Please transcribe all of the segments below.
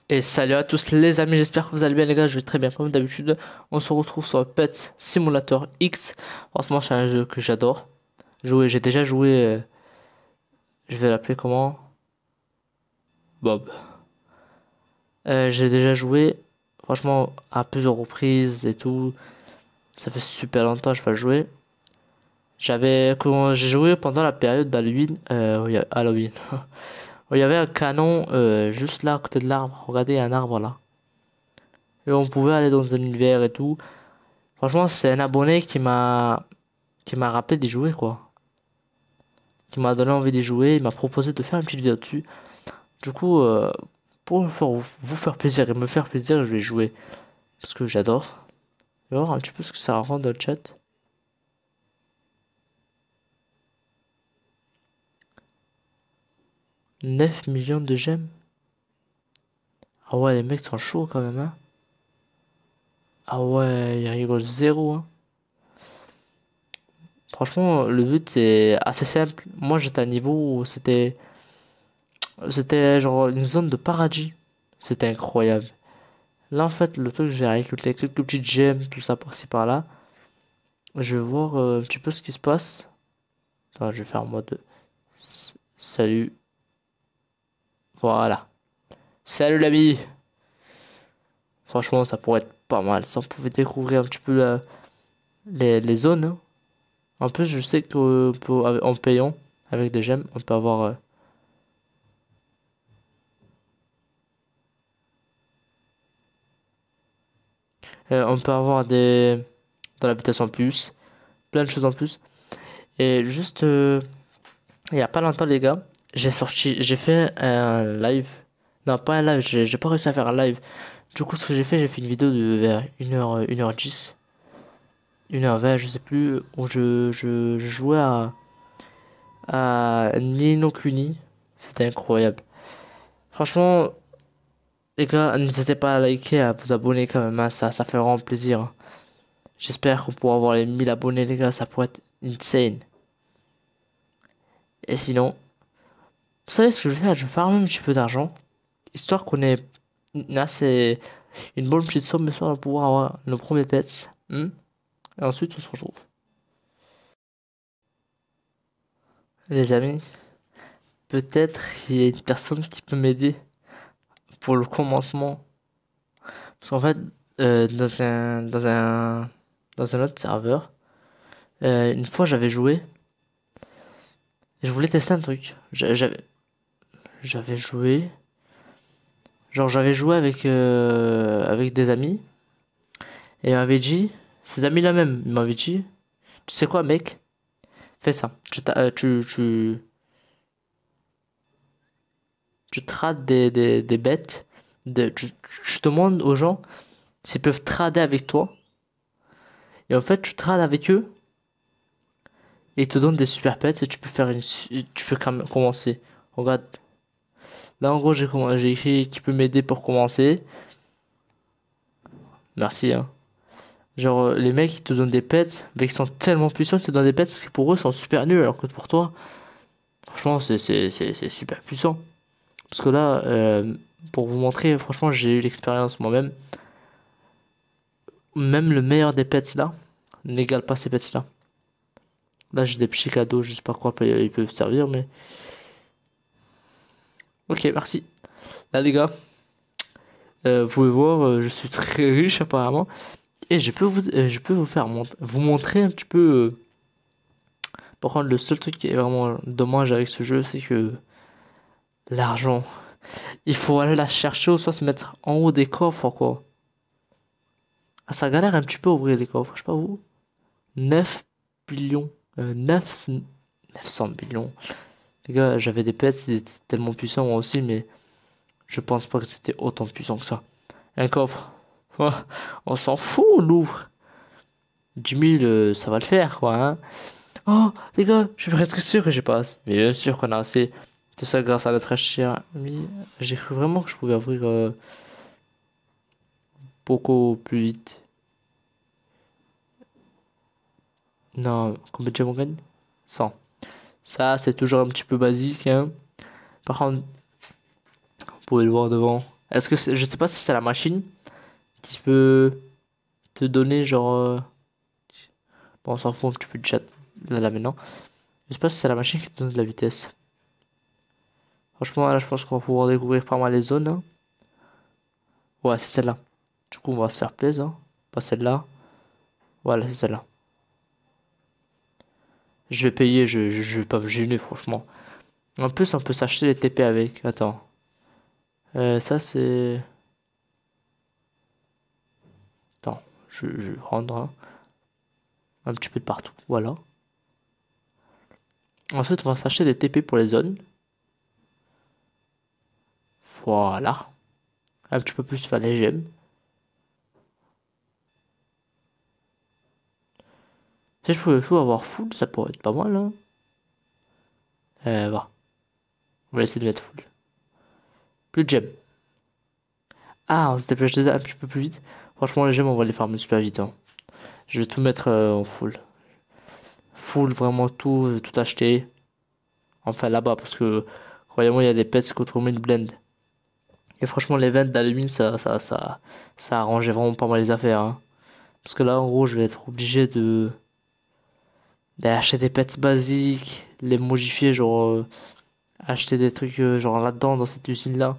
Et salut à tous les amis, j'espère que vous allez bien les gars, je vais très bien comme d'habitude. On se retrouve sur Pet Simulator X. Franchement, c'est un jeu que j'adore. J'ai déjà joué, je vais l'appeler comment? Bob. J'ai déjà joué, franchement, à plusieurs reprises et tout. Ça fait super longtemps que je pas joué. Quand j'ai joué pendant la période d'Halloween, où il y a Halloween, où il y avait un canon juste là à côté de l'arbre. Regardez, il y a un arbre là. Et on pouvait aller dans un univers et tout. Franchement, c'est un abonné qui m'a rappelé d'y jouer, quoi. Qui m'a donné envie d'y jouer, il m'a proposé de faire une petite vidéo dessus. Du coup, pour vous faire plaisir et me faire plaisir, je vais jouer. Parce que j'adore. Je vais voir un petit peu ce que ça rend dans le chat. 9 millions de j'aime. Ah ouais, les mecs sont chauds quand même, hein. Ah ouais, ils rigolent zéro, hein. Franchement, le but c'est assez simple. Moi j'étais à un niveau où c'était genre une zone de paradis. C'était incroyable. Là en fait, le truc, j'ai récolté quelques petites gemmes, tout ça par-ci par-là. Je vais voir un petit peu ce qui se passe. Attends, je vais faire en mode salut. Voilà. Salut l'ami. Franchement, ça pourrait être pas mal. Ça, on pouvait découvrir un petit peu les zones, hein. En plus, je sais en payant avec des gemmes, on peut avoir, on peut avoir des dans la vitesse en plus, plein de choses en plus. Et juste, il y a pas longtemps, les gars, j'ai fait un live. Non, pas un live. J'ai pas réussi à faire un live. Du coup, ce que j'ai fait une vidéo de vers 1h, 1h10, 1h20, je sais plus, où je jouais à Ni no Kuni. C'était incroyable. Franchement, les gars, n'hésitez pas à liker, à vous abonner quand même, hein, ça fait vraiment plaisir, hein. J'espère qu'on pourra avoir les 1000 abonnés, les gars, ça pourrait être insane. Et sinon, vous savez ce que je vais faire? Je vais faire un petit peu d'argent, histoire qu'on ait une bonne petite somme, histoire de pouvoir avoir nos premiers pets, hmm. Et ensuite, on se retrouve. Les amis, peut-être il y a une personne qui peut m'aider pour le commencement. Parce qu'en fait, dans un autre serveur, une fois j'avais joué et je voulais tester un truc. J'avais joué, genre j'avais joué avec des amis et ils m'avaient dit, ces amis-là même, ils m'avaient dit, tu sais quoi mec, fais ça. Tu trades des bêtes, tu demandes aux gens s'ils peuvent trader avec toi. Et en fait, tu trades avec eux et ils te donnent des super pets et tu peux quand même commencer. Regarde, là en gros j'ai écrit qui peut m'aider pour commencer. Merci, hein. Genre les mecs ils te donnent des pets, mais ils sont tellement puissants qu'ils te donnent des pets qui pour eux sont super nuls alors que pour toi, franchement c'est super puissant. Parce que là, pour vous montrer, franchement j'ai eu l'expérience moi-même. Même le meilleur des pets là n'égale pas ces pets là. Là j'ai des petits cadeaux, je sais pas quoi ils peuvent servir, mais ok merci. Là les gars. Vous pouvez voir, je suis très riche apparemment. Et je peux vous faire vous montrer un petit peu. Par contre, le seul truc qui est vraiment dommage avec ce jeu, c'est que l'argent, il faut aller la chercher ou soit se mettre en haut des coffres, quoi. Ah, ça galère un petit peu à ouvrir les coffres, je sais pas vous. 9 billions, 900 millions. Les gars, j'avais des pets, ils étaient tellement puissants moi aussi, mais je pense pas que c'était autant puissant que ça. Un coffre. Ouais, on s'en fout, on l'ouvre. 10 000, ça va le faire, quoi, hein. Oh, les gars, je suis presque sûr que j'ai pas assez. Mais bien sûr qu'on a assez. Tout ça grâce à notre cher ami. J'ai cru vraiment que je pouvais ouvrir beaucoup plus vite. Non, combien de gemmes on gagne? 100. Ça, c'est toujours un petit peu basique, hein. Par contre, vous pouvez le voir devant. Je sais pas si c'est la machine qui peut te donner genre... Bon, on s'en fout un petit peu de chat là maintenant. Je sais pas si c'est la machine qui te donne de la vitesse. Franchement, là, je pense qu'on va pouvoir découvrir pas mal les zones, hein. Ouais, c'est celle-là. Du coup, on va se faire plaisir, hein. Pas celle-là. Voilà, c'est celle-là. Je vais payer, je vais pas me gêner, franchement. En plus, on peut s'acheter les TP avec. Attends. Ça, c'est... Attends, je vais prendre hein, un petit peu de partout. Voilà. Ensuite, on va s'acheter des TP pour les zones. Voilà. Un petit peu plus vers les gemmes. Si je pouvais tout avoir full, ça pourrait être pas mal, hein. Voilà. On va essayer de mettre full. Plus de gemmes. Ah, on se dépêche déjà un petit peu plus vite. Franchement, les gemmes, on va les farmer super vite, hein. Je vais tout mettre en full. Full, vraiment tout, tout acheter. Enfin, là-bas, parce que, croyez-moi, il y a des pets contre une blend. Et franchement, les ventes d'alumine, ça arrangeait vraiment pas mal les affaires, hein. Parce que là, en gros, je vais être obligé d'acheter des pets basiques, les modifier, genre, acheter des trucs, genre là-dedans, dans cette usine-là.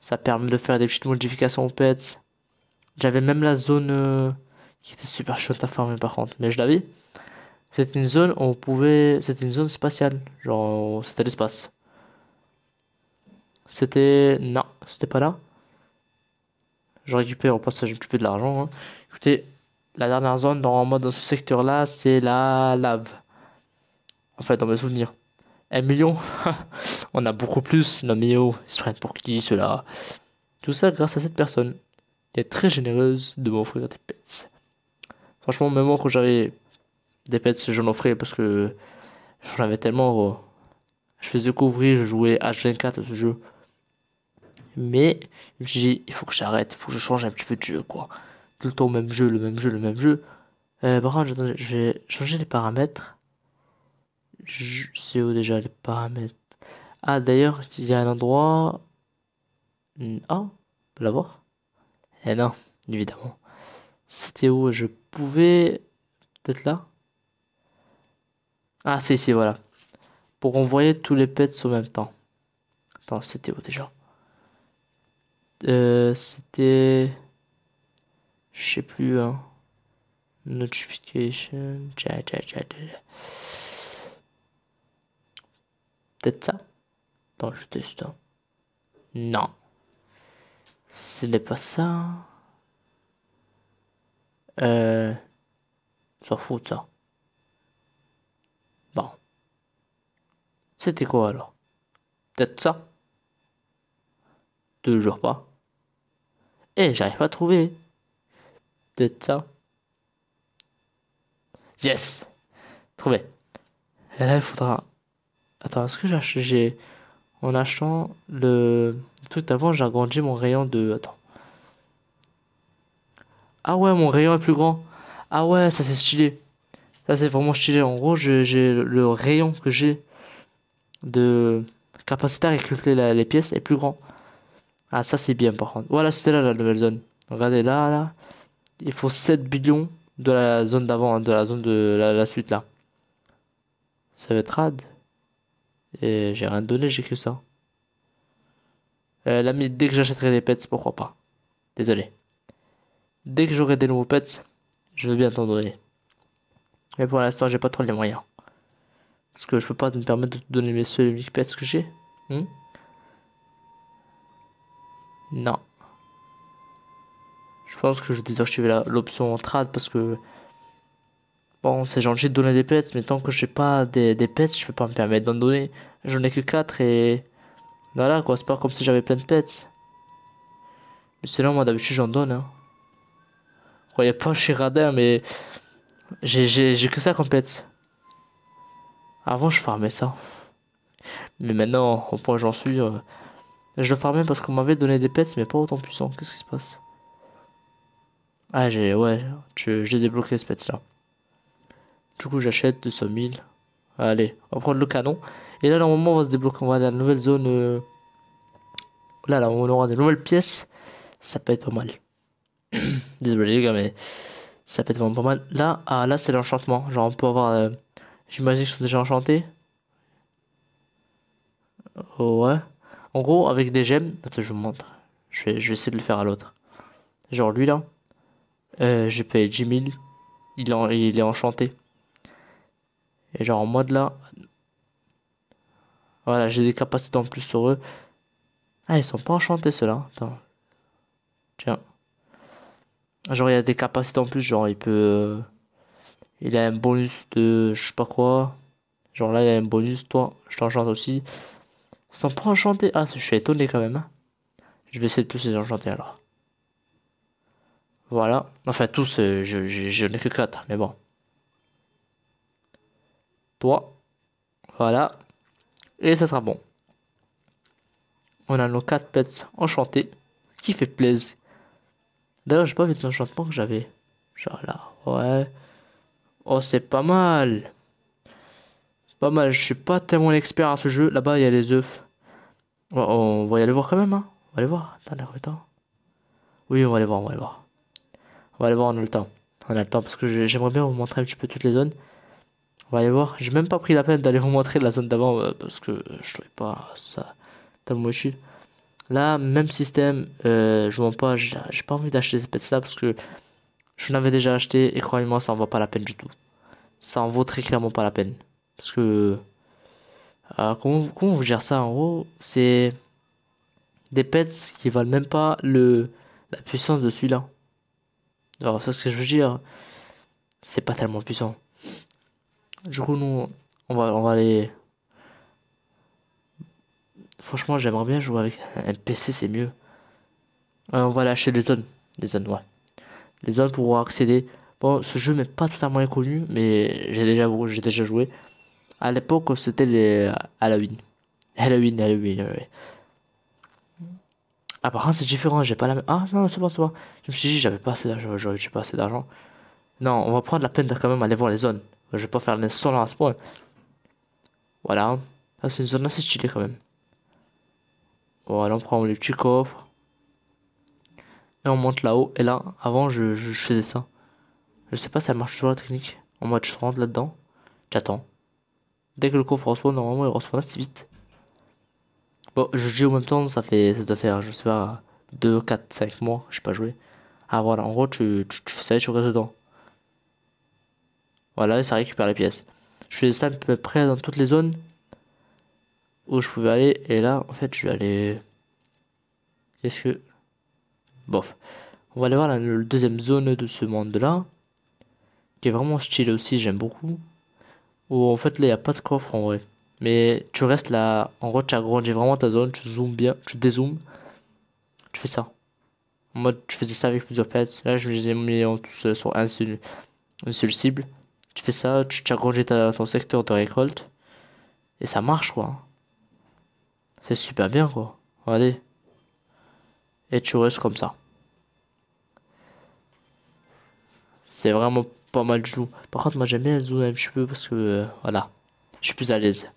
Ça permet de faire des petites modifications aux pets. J'avais même la zone, qui était super chaude à farmer par contre. Mais je l'avais. C'était une zone où on pouvait, c'était une zone spatiale. Genre, c'était l'espace. Non, c'était pas là. Je récupère au passage un petit peu de l'argent, hein. Écoutez, la dernière zone dans ce secteur-là, c'est la lave. En fait, dans mes souvenirs. 1 million, on a beaucoup plus. Non mais oh, ils se prennent pour qui ceux-là? Tout ça grâce à cette personne qui est très généreuse de m'offrir des pets. Franchement, même moi quand j'avais des pets, j'en offrais parce que j'en avais tellement, gros. Je faisais couvrir, je jouais H24 à ce jeu. Mais je me suis dit, il faut que j'arrête, il faut que je change un petit peu de jeu, quoi. Tout le temps, même jeu, le même jeu, le même jeu. Par contre, attendez, je vais changer les paramètres. C'est où déjà les paramètres? Ah, d'ailleurs, il y a un endroit. Ah, on peut l'avoir? Eh non, évidemment. C'était où? Je pouvais. Peut-être là? Ah, c'est ici, voilà. Pour envoyer tous les pets en même temps. Attends, c'était où déjà? C'était. Je sais plus, hein. Notification. Peut-être ça? Attends, je teste, hein. Non, ce n'est pas ça. Euh. S'en fout de ça. Bon. C'était quoi alors? Peut-être ça? Toujours pas. Eh, j'arrive pas à trouver. Peut-être ça. Yes! Trouvé. Et là, il faudra. Attends, est-ce que j'ai. En achetant le truc d'avant, j'ai agrandi mon rayon de. Attends. Ah ouais, mon rayon est plus grand. Ah ouais, ça c'est stylé. Ça c'est vraiment stylé. En gros, j'ai le rayon que j'ai de capacité à récolter les pièces est plus grand. Ah, ça c'est bien par contre. Voilà, c'était là la nouvelle zone. Regardez là, là. Il faut 7 billions de la zone d'avant, hein, de la zone de la suite là. Ça va être rad. Et j'ai rien donné, j'ai que ça. L'ami, dès que j'achèterai des pets, pourquoi pas. Désolé. Dès que j'aurai des nouveaux pets, je veux bien t'en donner. Mais pour l'instant, j'ai pas trop les moyens. Parce que je peux pas me permettre de te donner mes seuls uniques pets que j'ai. Hmm. Non. Je pense que je vais désactiver l'option trad parce que bon, c'est gentil de donner des pets, mais tant que j'ai pas des pets, je peux pas me permettre d'en donner. J'en ai que 4 et voilà quoi, c'est pas comme si j'avais plein de pets. Mais sinon, moi d'habitude j'en donne, hein. Croyez pas, je suis radin, mais j'ai que ça comme pets. Avant, je farmais ça. Mais maintenant, au point où j'en suis, je le farmais parce qu'on m'avait donné des pets, mais pas autant puissants. Qu'est-ce qui se passe? Ah, ouais, j'ai débloqué ce pet-là. Du coup, j'achète 200 000. Allez, on va prendre le canon. Et là, normalement, on va se débloquer. On va aller à la nouvelle zone. Là, on aura des nouvelles pièces. Ça peut être pas mal. Désolé les gars, mais ça peut être vraiment pas mal. Là, ah, là c'est l'enchantement. Genre, on peut avoir. J'imagine qu'ils sont déjà enchantés. Oh, ouais. En gros, avec des gemmes. Attends, je vous montre. Je vais essayer de le faire à l'autre. Genre, lui là, j'ai payé 10 000. Il est enchanté. Et genre, en mode là, voilà, j'ai des capacités en plus sur eux. Ah, ils sont pas enchantés ceux-là. Attends, tiens. Genre, il y a des capacités en plus. Genre, il a un bonus de je sais pas quoi. Genre là, il a un bonus. Toi, je t'enchante aussi. Ils sont pas enchantés. Ah, je suis étonné quand même, hein. Je vais essayer de tous les enchanter alors. Voilà. Enfin, tous, je n'ai que 4. Mais bon. Toi, voilà. Et ça sera bon. On a nos 4 pets enchantés. Qui fait plaisir. D'ailleurs, j'ai pas vu des enchantements que j'avais. Genre là. Ouais. Oh, c'est pas mal. Pas mal. Je suis pas tellement expert à ce jeu. Là-bas, il y a les œufs. On va y aller voir quand même, hein. On va aller voir. Attends. Oui, on va aller voir, on va aller voir. On va aller voir, on a le temps. On a le temps parce que j'aimerais bien vous montrer un petit peu toutes les zones. On va aller voir. J'ai même pas pris la peine d'aller vous montrer la zone d'avant parce que je trouvais pas ça tellement utile. Là, même système, je vends pas. J'ai pas envie d'acheter ces pets là parce que je n'avais déjà acheté et croyez-moi, ça en vaut pas la peine du tout. Ça en vaut très clairement pas la peine. Parce que, comment vous dire ça en gros? C'est des pets qui valent même pas la puissance de celui-là. Alors, c'est ce que je veux dire. C'est pas tellement puissant. Du coup, nous, on va aller. Franchement, j'aimerais bien jouer avec un PC, c'est mieux. On va aller acheter les zones. Les zones, ouais. Les zones pour pouvoir accéder. Bon, ce jeu n'est pas totalement inconnu, mais j'ai déjà joué. À l'époque, c'était les Halloween. Halloween, ouais. Ah, par contre, c'est différent, j'ai pas la même. Ah, non, c'est bon, c'est bon. Je me suis dit, j'avais pas assez d'argent. J'ai pas assez d'argent. Non, on va prendre la peine de quand même aller voir les zones. Je vais pas faire l'insolent à ce point. Voilà. Ça, c'est une zone assez stylée quand même. Voilà, on prend les petits coffres. Et on monte là-haut. Et là, avant, je faisais ça. Je sais pas si ça marche toujours la technique. En mode, je rentre là-dedans. J'attends. Dès que le coffre respawn, normalement, il respawn assez vite. Bon, je dis au même temps, ça doit faire, je sais pas, 2 4 5 mois, j'ai pas joué. Ah voilà, en gros, tu fais ça et tu restes dedans. Voilà, et ça récupère les pièces. Je faisais ça à peu près dans toutes les zones où je pouvais aller. Et là, en fait, je vais aller. Qu'est-ce que. Bof. On va aller voir la deuxième zone de ce monde-là. Qui est vraiment stylé aussi, j'aime beaucoup. Où en fait, là, il n'y a pas de coffre en vrai. Mais tu restes là. En gros, tu agrandis vraiment ta zone, tu zoomes bien, tu dézoomes. Tu fais ça. En mode, tu faisais ça avec plusieurs pets. Là, je les ai mis en tous sur une seule cible. Tu fais ça, tu agrandis ton secteur de récolte. Et ça marche, quoi. C'est super bien, quoi. Regardez. Et tu restes comme ça. C'est vraiment pas mal du tout. Par contre, moi j'aime bien zoomer un petit peu parce que voilà, je suis plus à l'aise.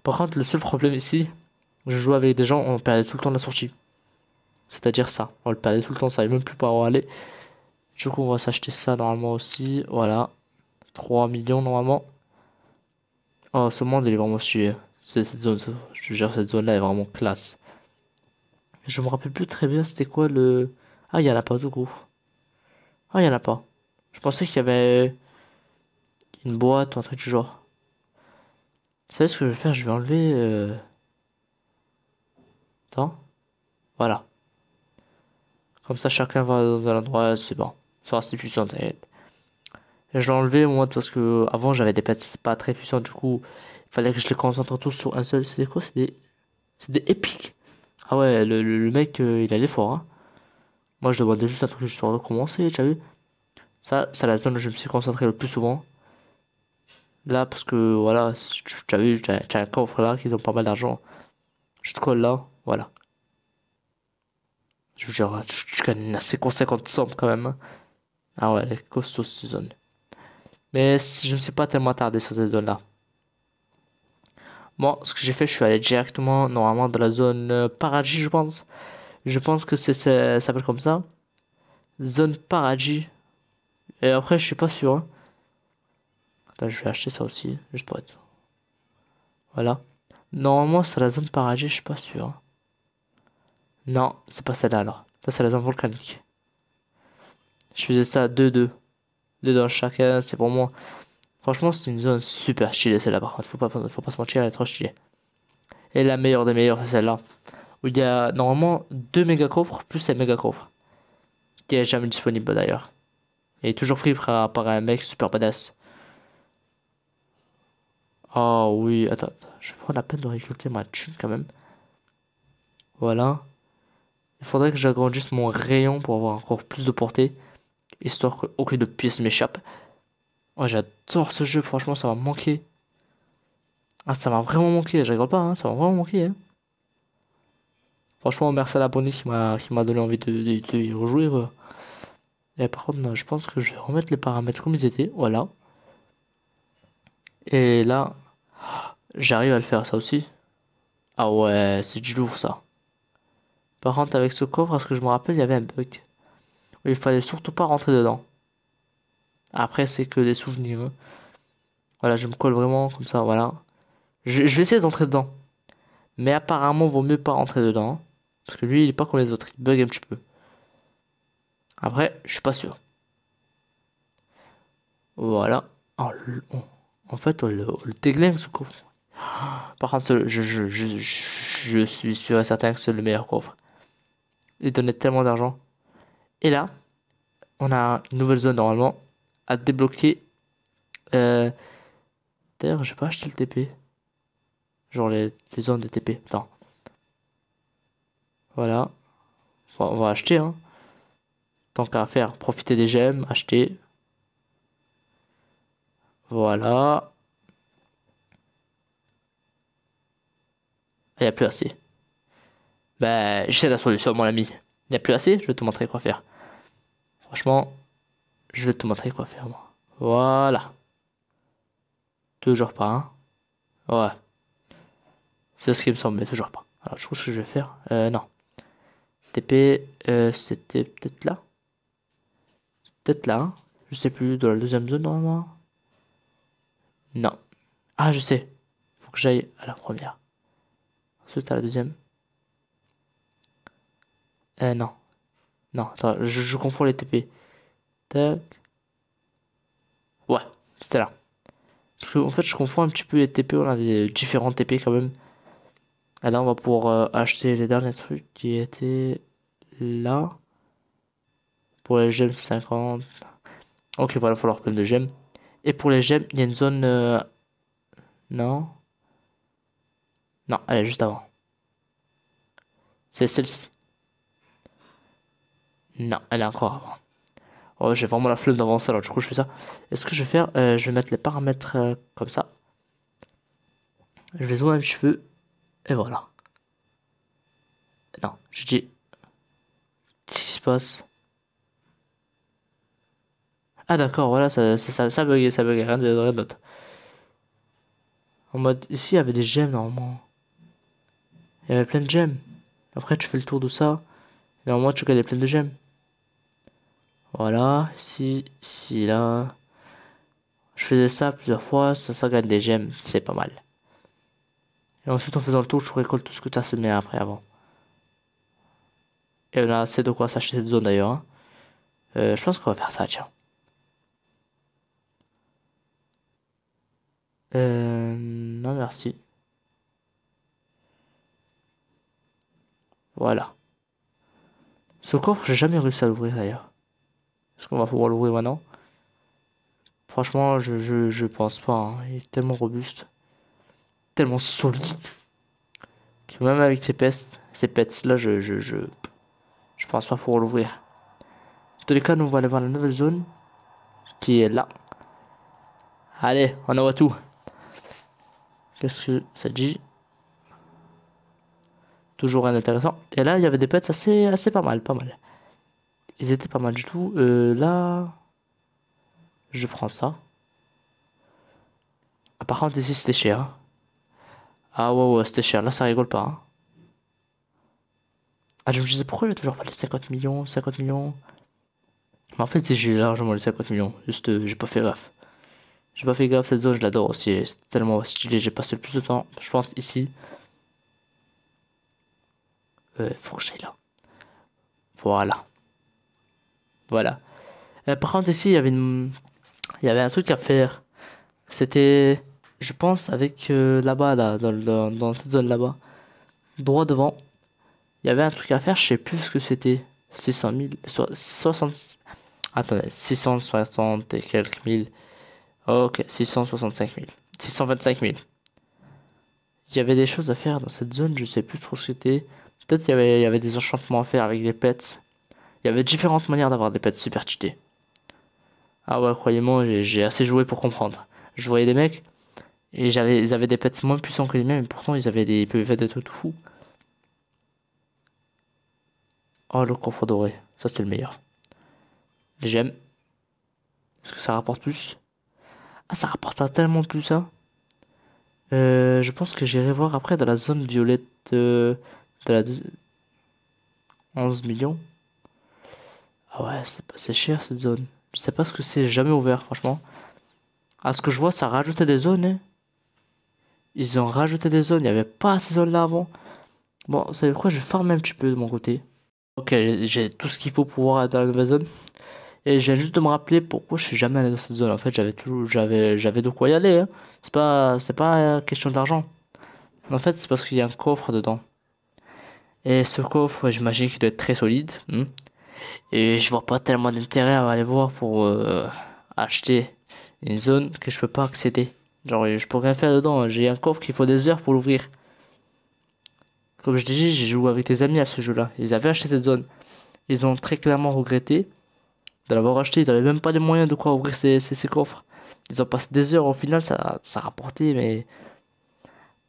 Par contre, le seul problème ici, je joue avec des gens, on perdait tout le temps la sortie. C'est-à-dire ça, on le perdait tout le temps, on savait même plus par où aller. Du coup, on va s'acheter ça normalement aussi. Voilà, 3 millions normalement. Oh, ce monde il est vraiment stylé. Cette zone, je te jure, cette zone-là est vraiment classe. Je me rappelle plus très bien c'était quoi le. Ah, il y en a pas du coup. Ah, il y en a pas. Je pensais qu'il y avait une boîte ou un truc du genre. Vous savez ce que je vais faire? Je vais enlever. Attends. Voilà. Comme ça, chacun va dans un endroit, c'est bon. Ça reste puissant, t'inquiète. Et je l'ai enlevé, moi, parce que avant, j'avais des pets pas très puissants. Du coup, il fallait que je les concentre tous sur un seul. C'est quoi? C'est des épiques. Ah ouais, le mec, il allait fort, hein. Moi, je demandais juste un truc juste pour recommencer, tu as vu? Ça, c'est la zone où je me suis concentré le plus souvent. Là, parce que, voilà, tu as vu, t'as un coffre là qui donne pas mal d'argent. Je te colle là, voilà. Je veux dire, tu gagnes assez conséquente somme quand même, hein. Ah ouais, elle est costaud cette zone. Mais je ne me suis pas tellement attardé sur cette zone-là. Bon, ce que j'ai fait, je suis allé directement, normalement, dans la zone paradis, je pense. Je pense que ça s'appelle comme ça. Zone paradis. Et après, je suis pas sûr, hein. Attends, je vais acheter ça aussi, juste pour être. Voilà. Normalement, c'est la zone paradis, je suis pas sûr, hein. Non, c'est pas celle-là alors. Ça, c'est la zone volcanique. Je faisais ça à 2-2. Deux dans chacun, c'est vraiment. Franchement, c'est une zone super stylée celle-là par contre. Faut pas se mentir, elle est trop stylée. Et la meilleure des meilleures, c'est celle-là. Où il y a normalement deux méga coffres plus un méga coffre. Qui est jamais disponible d'ailleurs. Il est toujours pris par un mec super badass. Oh oui, attends. Je vais prendre la peine de récolter ma thune quand même. Voilà. Il faudrait que j'agrandisse mon rayon pour avoir encore plus de portée. Histoire qu'aucune de pièce m'échappe. Oh, j'adore ce jeu, franchement, ça m'a manqué. Ah, ça m'a vraiment manqué, je rigole pas, hein, ça m'a vraiment manqué, hein. Franchement, merci à l'abonné qui m'a donné envie de y rejouer, quoi. Et par contre, non, je pense que je vais remettre les paramètres comme ils étaient, voilà. Et là, j'arrive à le faire, ça aussi. Ah ouais, c'est du lourd, ça. Par contre, avec ce coffre, à ce que je me rappelle, il y avait un bug. Il fallait surtout pas rentrer dedans. Après, c'est que des souvenirs, hein. Voilà, je me colle vraiment comme ça, voilà. Je vais essayer d'entrer dedans. Mais apparemment, vaut mieux pas rentrer dedans, hein. Parce que lui, il est pas comme les autres, il bug un petit peu. Après, je suis pas sûr. Voilà. Oh, en fait, on le déglingue ce coffre. Par contre, je suis sûr et certain que c'est le meilleur coffre. Il donnait tellement d'argent. Et là, on a une nouvelle zone normalement à débloquer. Euh, D'ailleurs, j'ai pas acheté le TP. Genre les zones de TP. Attends. Voilà. On va acheter, hein. Tant qu'à faire, profiter des gemmes, acheter. Voilà. Il n'y a plus assez. Ben, j'ai la solution, mon ami. Il n'y a plus assez, je vais te montrer quoi faire. Franchement, je vais te montrer quoi faire, moi. Voilà. Toujours pas, hein. Ouais. C'est ce qui me semble, mais toujours pas. Alors, je trouve ce que je vais faire. Non. TP, c'était peut-être là. Peut-être là, hein. Je sais plus, dans la deuxième zone, normalement. Non. Ah, je sais. Faut que j'aille à la première. Ensuite, à la deuxième. Non. Non, attends, je confonds les TP. Tac. Ouais, c'était là. Parce que, en fait, je confonds un petit peu les TP. On a des différents TP quand même. Et là, on va pouvoir acheter les derniers trucs qui étaient là. Pour les gemmes 50. Ok, voilà, il va falloir plein de gemmes. Et pour les gemmes, il y a une zone. Non. Non, elle est juste avant. C'est celle-ci. Non, elle est encore avant. Oh, j'ai vraiment la flemme d'avancer, alors du coup, je fais ça. Et ce que je vais faire, je vais mettre les paramètres comme ça. Je vais zoomer un petit peu. Et voilà. Non, je dis. Qu'est-ce qui se passe? Ah, d'accord, voilà, ça buguait, rien d'autre. En mode, ici, il y avait des gemmes normalement. Il y avait plein de gemmes. Après, tu fais le tour de ça. Et normalement, tu gagnes plein de gemmes. Voilà, ici, là. Je faisais ça plusieurs fois, ça gagne des gemmes, c'est pas mal. Et ensuite, en faisant le tour, tu récoltes tout ce que tu as semé après avant. Et on a assez de quoi s'acheter cette zone d'ailleurs, hein. Je pense qu'on va faire ça, tiens. Non, merci. Voilà. Ce coffre, j'ai jamais réussi à l'ouvrir d'ailleurs. Est-ce qu'on va pouvoir l'ouvrir maintenant? Franchement, je pense pas, hein. Il est tellement robuste, tellement solide, que même avec ces pets là, je pense pas pouvoir l'ouvrir. Dans tous les cas, nous on va aller voir la nouvelle zone qui est là. Allez, on envoie tout. Qu'est-ce que ça dit? Toujours rien d'intéressant. Et là, il y avait des pets assez pas mal, pas mal. Ils étaient pas mal du tout. Là, je prends ça. Ah, par contre, ici, c'était cher, hein. Ah ouais, ouais, c'était cher. Là, ça rigole pas, hein. Ah, je me disais, pourquoi j'ai toujours pas les 50 millions, 50 millions? Mais en fait, j'ai largement les 50 millions. Juste, j'ai pas fait gaffe. J'ai pas fait gaffe, cette zone, je l'adore aussi. C'est tellement stylé. J'ai passé le plus de temps, je pense, ici. Faut que j'aille là. Voilà. Voilà. Par contre, ici, il y avait un truc à faire. C'était, je pense, avec là-bas, là, dans cette zone là-bas, droit devant, il y avait un truc à faire, je sais plus ce que c'était. 600 000, 60, attendez, 660 et quelques mille. Ok, 665 000. 625 000. Il y avait des choses à faire dans cette zone, je sais plus trop ce que c'était. Peut-être il y avait des enchantements à faire avec les pets. Il y avait différentes manières d'avoir des pets super cheatés. Ah ouais, croyez-moi, j'ai assez joué pour comprendre. Je voyais des mecs, et ils avaient des pets moins puissants que les miens, mais pourtant ils pouvaient faire des trucs tout fous. Oh, le coffre doré, ça c'est le meilleur. Les gemmes, est-ce que ça rapporte plus? Ah, ça rapporte pas tellement plus, hein. Je pense que j'irai voir après dans la zone violette de la 11 millions. Ah ouais, c'est cher cette zone. Je sais pas ce que c'est, j'ai jamais ouvert, franchement. À ce que je vois, ça a rajouté des zones, hein. Ils ont rajouté des zones, il y avait pas ces zones là avant. Bon, vous savez quoi, je vais farmer un petit peu de mon côté. Ok, j'ai tout ce qu'il faut pour voir dans la nouvelle zone. Et je viens juste de me rappeler pourquoi je suis jamais allé dans cette zone. En fait, j'avais de quoi y aller, hein. C'est pas question d'argent. En fait, c'est parce qu'il y a un coffre dedans. Et ce coffre, j'imagine qu'il doit être très solide, hein. Et je vois pas tellement d'intérêt à aller voir pour acheter une zone que je peux pas accéder. Genre, je peux rien faire dedans. J'ai un coffre qu'il faut des heures pour l'ouvrir. Comme je dis, j'ai joué avec des amis à ce jeu-là. Ils avaient acheté cette zone. Ils ont très clairement regretté de l'avoir acheté. Ils n'avaient même pas les moyens de quoi ouvrir ces coffres. Ils ont passé des heures. Au final, ça rapportait, mais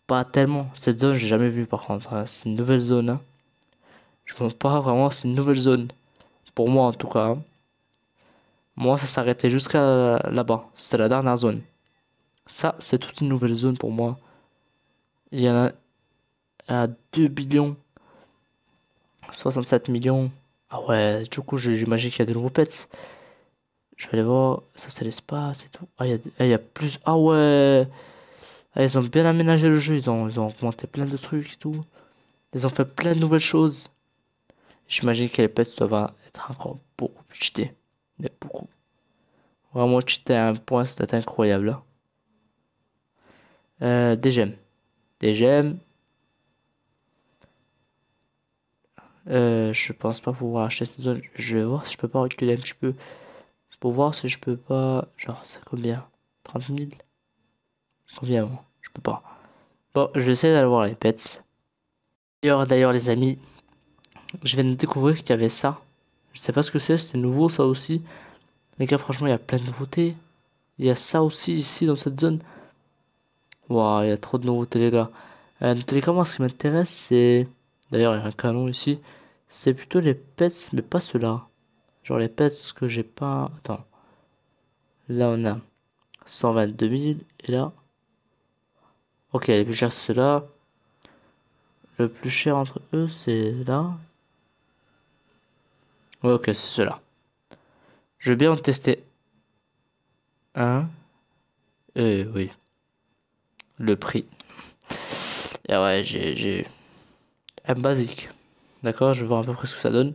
pas tellement. Cette zone, j'ai jamais vu par contre, hein. C'est une nouvelle zone, hein. Je pense pas vraiment, c'est une nouvelle zone. Pour moi, en tout cas, hein. Moi, ça s'arrêtait jusqu'à là-bas. C'était la dernière zone. Ça, c'est toute une nouvelle zone pour moi. Il y en a à 2 billions, 67 millions. Ah ouais, du coup, j'imagine qu'il y a de nouveaux pets. Je vais aller voir. Ça, c'est l'espace et tout. Il y a plus. Ah ouais. Ah, ils ont bien aménagé le jeu. Ils ont augmenté plein de trucs et tout. Ils ont fait plein de nouvelles choses. J'imagine que les pets doivent être encore beaucoup plus cheatés. Mais beaucoup. Vraiment cheatés à un point, c'est incroyable, hein. Des gemmes. Des gemmes. Je pense pas pouvoir acheter cette zone. Je vais voir si je peux pas reculer un petit peu. Pour voir si je peux pas. Genre, c'est combien? 30 000? Combien, moi? Je peux pas. Bon, je vais essayer d'aller voir les pets. D'ailleurs, les amis, je viens de découvrir qu'il y avait ça. Je sais pas ce que c'est nouveau ça aussi. Les gars, franchement, il y a plein de nouveautés. Il y a ça aussi ici dans cette zone. Waouh, il y a trop de nouveautés, les gars. Dans tous les cas, moi, ce qui m'intéresse, c'est. D'ailleurs, il y a un canon ici. C'est plutôt les pets, mais pas ceux-là. Genre les pets que j'ai pas. Attends. Là, on a 122 000. Et là. Ok, les plus chers, c'est ceux-là. Le plus cher entre eux, c'est là. Ouais, ok, c'est ceux-là. Je vais bien en tester un. Oui. Le prix. Et ouais, j'ai un basique. D'accord, je vais voir à peu près ce que ça donne.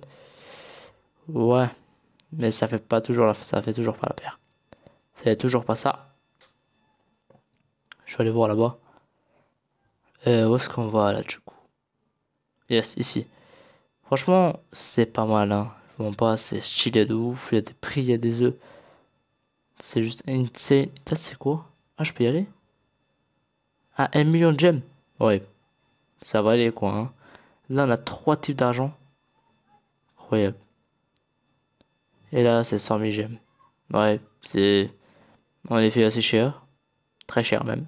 Ouais, mais ça fait toujours pas la paire. C'est toujours pas ça. Je vais aller voir là-bas. Où est-ce qu'on va là du coup? Yes, ici. Franchement, c'est pas mal, hein. Je vous mens pas, c'est stylé de ouf. Il y a des prix, il y a des œufs. C'est juste une. C'est quoi? Ah, je peux y aller? Ah, 1 million de gemmes. Ouais, ça va aller quoi, hein. Là, on a trois types d'argent. Incroyable. Et là, c'est 100 000 gemmes. Ouais, c'est en effet assez cher. Très cher même.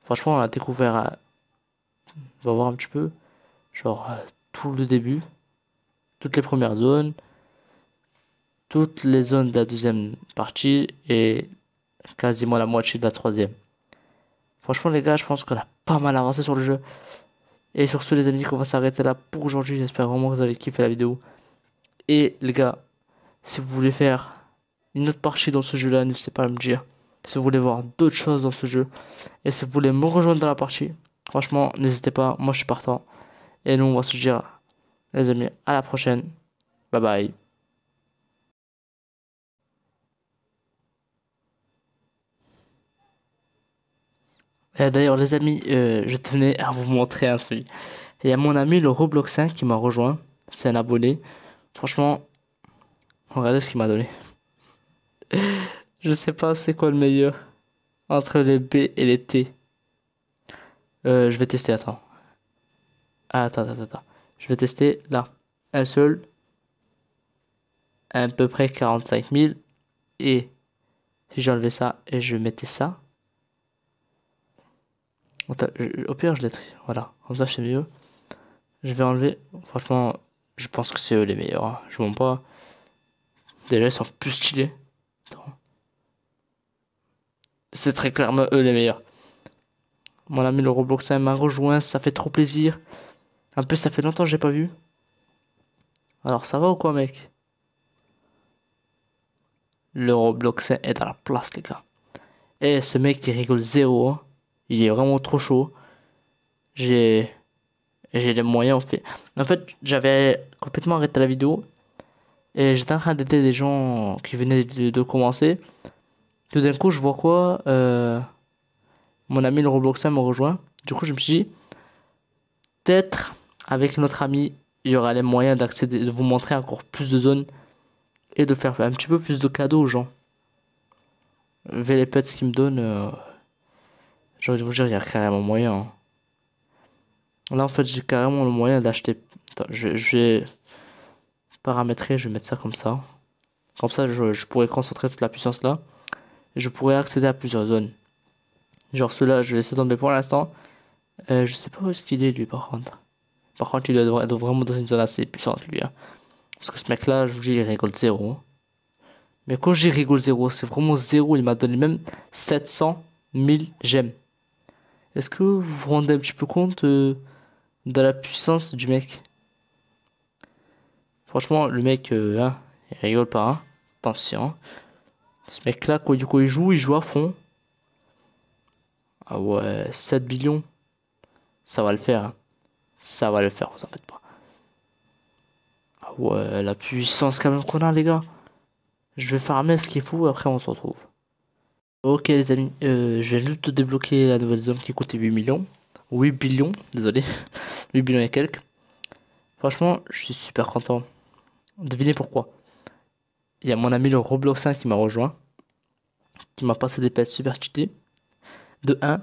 Franchement, on a découvert. On va voir un petit peu. Genre, tout le début. Toutes les premières zones. Toutes les zones de la deuxième partie. Et quasiment la moitié de la troisième. Franchement, les gars, je pense qu'on a pas mal avancé sur le jeu. Et sur ce, les amis, on va s'arrêter là pour aujourd'hui. J'espère vraiment que vous avez kiffé la vidéo. Et les gars, si vous voulez faire une autre partie dans ce jeu-là, n'hésitez pas à me dire. Si vous voulez voir d'autres choses dans ce jeu. Et si vous voulez me rejoindre dans la partie, franchement, n'hésitez pas. Moi, je suis partant. Et nous, on va se dire, les amis, à la prochaine. Bye bye. D'ailleurs, les amis, je tenais à vous montrer un truc. Il y a mon ami le Robloxin qui m'a rejoint. C'est un abonné. Franchement, regardez ce qu'il m'a donné. Je sais pas c'est quoi le meilleur entre les B et les T. Je vais tester, attends. Ah, attends. Je vais tester là. Un seul, à peu près 45 000. Et si j'enlevais ça et je mettais ça. Attends, au pire, je l'ai. Voilà, comme ça c'est mieux. Je vais enlever. Franchement, je pense que c'est eux les meilleurs, hein. Je mens pas. Déjà, ils sont plus stylés. Attends. C'est très clairement eux les meilleurs. Mon ami le Robloxin m'a rejoint, ça fait trop plaisir. En plus, ça fait longtemps que j'ai pas vu. Alors, ça va ou quoi, mec? Le Robloxin est à la place, les gars. Et ce mec, il rigole zéro, hein. Il est vraiment trop chaud. J'ai j'ai les moyens, en fait, j'avais complètement arrêté la vidéo. Et j'étais en train d'aider des gens qui venaient de commencer. Tout d'un coup, je vois quoi? Mon ami le Robloxin me rejoint. Du coup, je me suis dit, peut-être avec notre ami, il y aura les moyens d'accéder, de vous montrer encore plus de zones et de faire un petit peu plus de cadeaux aux gens. Vu les pets qu'ils me donnent, j'ai envie de vous dire, il y a carrément moyen, hein. Là, en fait, j'ai carrément le moyen d'acheter. Attends, je vais paramétrer, je vais mettre ça comme ça. Comme ça, je pourrais concentrer toute la puissance là. Et je pourrais accéder à plusieurs zones. Genre ceux-là, je vais laisser tomber pour l'instant. Je sais pas où est-ce qu'il est, lui, par contre. Par contre, il doit être vraiment dans une zone assez puissante, lui, hein. Parce que ce mec-là, je vous dis, il rigole zéro. Mais quand j'ai rigole zéro, c'est vraiment zéro. Il m'a donné même 700 000 gemmes. Est-ce que vous vous rendez un petit peu compte de la puissance du mec? Franchement, le mec, hein, il rigole pas, hein. Attention. Ce mec-là, quoi, du coup, il joue à fond. Ah ouais, 7 billions. Ça va le faire, hein. Ça va le faire, vous en faites pas. Ah ouais, la puissance quand même qu'on a, les gars. Je vais farmer ce qu'il faut, après on se retrouve. Ok les amis, je viens juste de débloquer la nouvelle zone qui coûtait 8 millions. 8 billions, désolé. 8 billions et quelques. Franchement, je suis super content. Devinez pourquoi. Il y a mon ami le Robloxin qui m'a rejoint. Qui m'a passé des pets super cheatés. De un,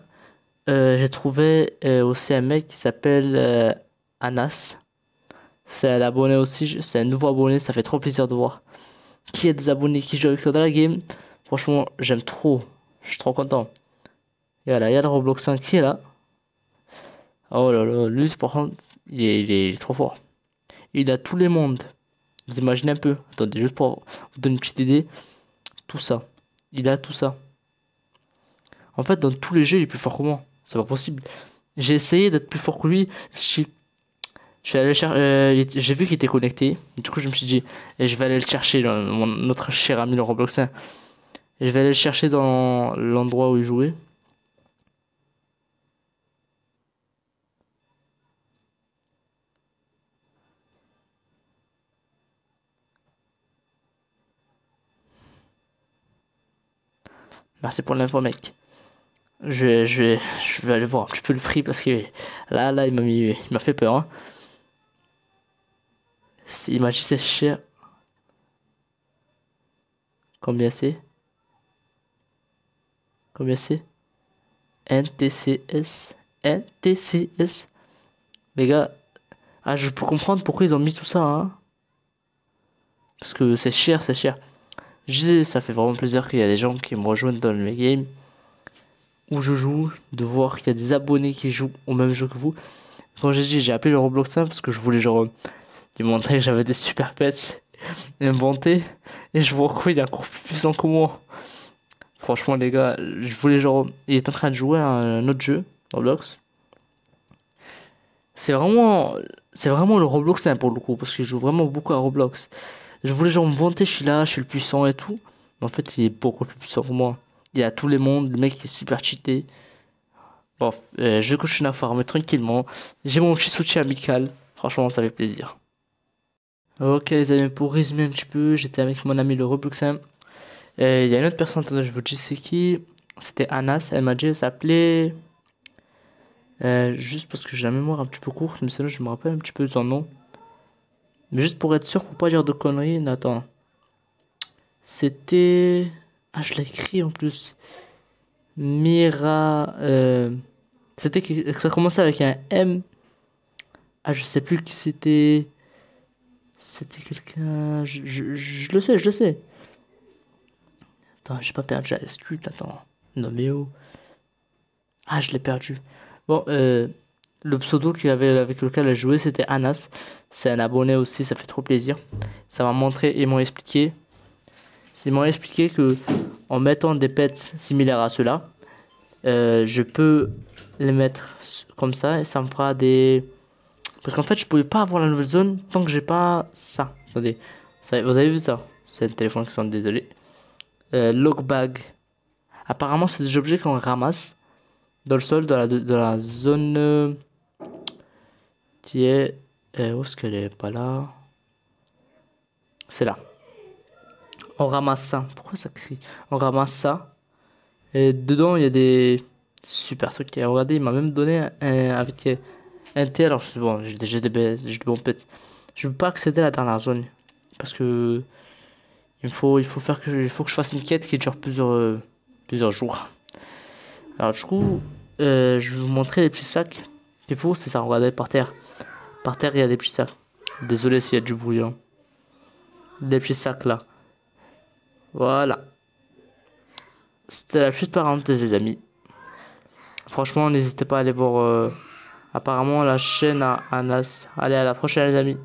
j'ai trouvé aussi un mec qui s'appelle Anas. C'est un abonné aussi, c'est un nouveau abonné, ça fait trop plaisir de voir qui est des abonnés qui jouent avec toi dans la game. Franchement, j'aime trop. Je suis trop content. Et voilà, il y a le Robloxin qui est là. Oh là là, lui, par contre, il est trop fort. Il a tous les mondes. Vous imaginez un peu. Attendez, juste pour vous donner une petite idée. Tout ça. Il a tout ça. En fait, dans tous les jeux, il est plus fort que moi. C'est pas possible. J'ai essayé d'être plus fort que lui. Je suis allé chercher. J'ai vu qu'il était connecté. Du coup, je me suis dit, et je vais aller le chercher, notre cher ami le Robloxin. Et je vais aller le chercher dans l'endroit où il jouait. Merci pour l'info, mec. Je vais aller voir un petit peu le prix parce que là, il m'a fait peur, hein. Il m'a dit c'est cher. Combien c'est? Combien c'est? NTCS. NTCS. Les gars, ah, je peux comprendre pourquoi ils ont mis tout ça, hein. Parce que c'est cher, c'est cher. Je disais, ça fait vraiment plaisir qu'il y a des gens qui me rejoignent dans le game où je joue, de voir qu'il y a des abonnés qui jouent au même jeu que vous. Quand j'ai dit, j'ai appelé le Robloxin parce que je voulais genre lui montrer que j'avais des super pets inventés. Et je vois quoi, il est encore plus puissant que moi. Franchement, les gars, je voulais genre. Il est en train de jouer à un autre jeu, Roblox. C'est vraiment. C'est vraiment le Roblox, hein, pour le coup, parce que je joue vraiment beaucoup à Roblox. Je voulais genre me vanter, je suis là, je suis le puissant et tout. Mais en fait, il est beaucoup plus puissant que moi. Il y a tous les mondes, le mec est super cheaté. Bon, je continue à farmer tranquillement. J'ai mon petit soutien amical. Franchement, ça fait plaisir. Ok, les amis, pour résumer un petit peu, j'étais avec mon ami le Robloxen. Il y a une autre personne, attendez, je vous dis c'est qui. C'était Anas, elle m'a dit, elle s'appelait. Juste parce que j'ai la mémoire un petit peu courte, mais sinon je me rappelle un petit peu de son nom. Mais juste pour être sûr, pour pas dire de conneries, attends. C'était. Ah, je l'ai écrit en plus. Mira. C'était ça commençait avec un M. Ah, je sais plus qui c'était. C'était quelqu'un. Je le sais, je le sais. Attends, j'ai pas perdu la scut, attends. Non, mais oh. Ah, je l'ai perdu. Bon, le pseudo qu'il avait, avec lequel elle jouait, c'était Anas. C'est un abonné aussi, ça fait trop plaisir. Ça m'a montré, ils m'ont expliqué. Ils m'ont expliqué que en mettant des pets similaires à ceux-là, je peux les mettre comme ça et ça me fera des. Parce qu'en fait, je pouvais pas avoir la nouvelle zone tant que j'ai pas ça. Attendez, vous avez vu ça? C'est un téléphone qui sonne, désolé. Log bag. Apparemment, c'est des objets qu'on ramasse dans le sol de la zone qui est. Où est-ce qu'elle est? Pas là. C'est là. On ramasse ça. Pourquoi ça crie? On ramasse ça. Et dedans, il y a des super trucs. Et regardez, il m'a même donné avec un T. Alors, bon, j'ai des bons pets. Je veux pas accéder à la dernière zone. Parce que il faut faire il faut que je fasse une quête qui dure plusieurs jours. Alors, du coup, je vais vous montrer les petits sacs. Il faut, c'est ça, regardez par terre. Par terre, il y a des petits sacs. Désolé s'il y a du bruit, hein. Des petits sacs là. Voilà. C'était la petite parenthèse, les amis. Franchement, n'hésitez pas à aller voir apparemment la chaîne à Anas. Allez, à la prochaine, les amis.